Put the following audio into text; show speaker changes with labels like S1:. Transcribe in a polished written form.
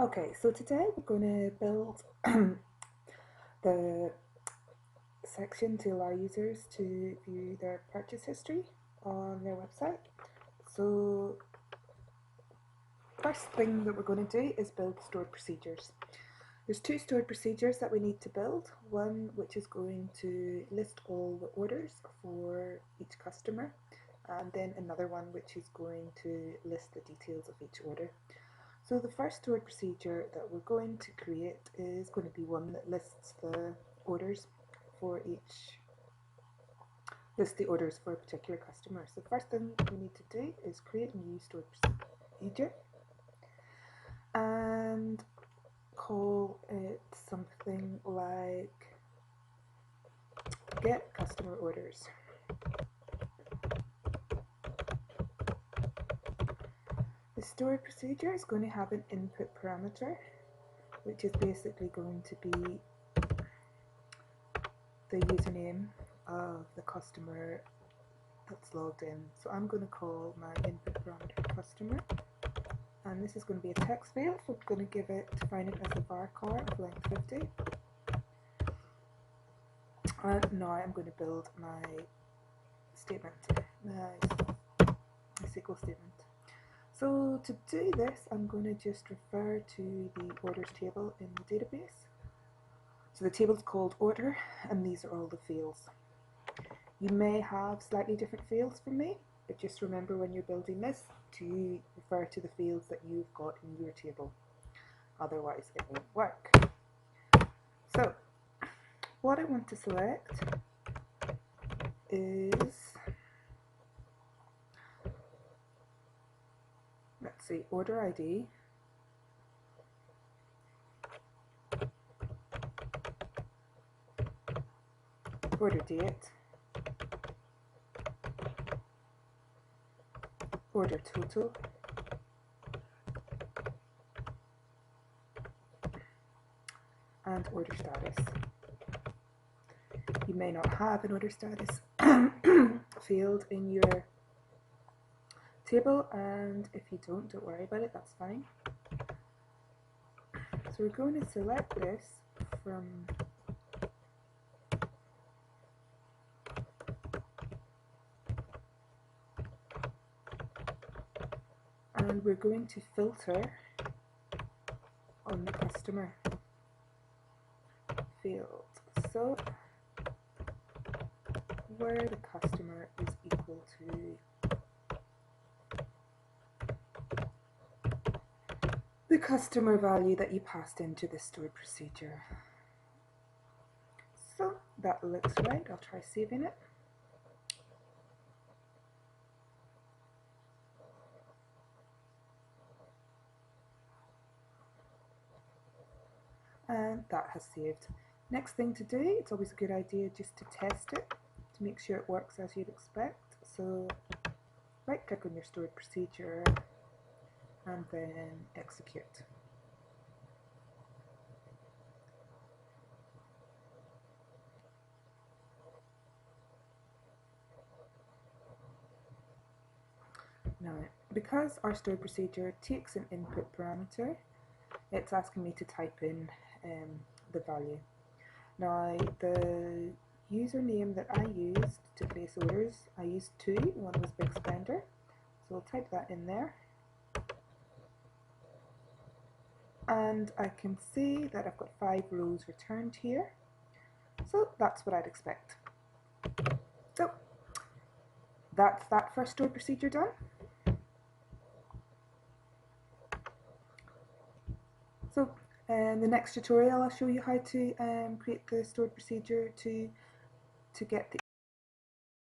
S1: Okay, so today we're going to build the section to allow users to view their purchase history on their website. So first thing that we're going to do is build stored procedures. There's two stored procedures that we need to build. One which is going to list all the orders for each customer, and then another one which is going to list the details of each order. So the first stored procedure that we're going to create is going to be one that lists the orders for the orders for a particular customer. So the first thing we need to do is create a new stored procedure and call it something like GetCustomerOrders. The stored procedure is going to have an input parameter, which is basically going to be the username of the customer that's logged in. So I'm going to call my input parameter customer, and this is going to be a text field, so I'm going to define it as a varchar of length 50. And now I'm going to build my statement, my SQL statement. So to do this, I'm going to just refer to the orders table in the database. So the table is called order, and these are all the fields. You may have slightly different fields from me, but just remember when you're building this to refer to the fields that you've got in your table. Otherwise it won't work. So what I want to select is, let's see, order ID, order date, order total, and order status. You may not have an order status field in your table, and if you don't worry about it, that's fine. So we're going to select this from and we're going to filter on the customer field. So where the customer is equal to the customer value that you passed into the stored procedure. So that looks right. I'll try saving it. And that has saved. Next thing to do, it's always a good idea just to test it to make sure it works as you'd expect. So right click on your stored procedure and then execute. Now, because our stored procedure takes an input parameter, it's asking me to type in the value. Now, the username that I used to place orders, I used two. One was Big Spender, so I'll type that in there. And I can see that I've got 5 rows returned here, so that's what I'd expect. So that's that first stored procedure done. So in the next tutorial I'll show you how to create the stored procedure to get the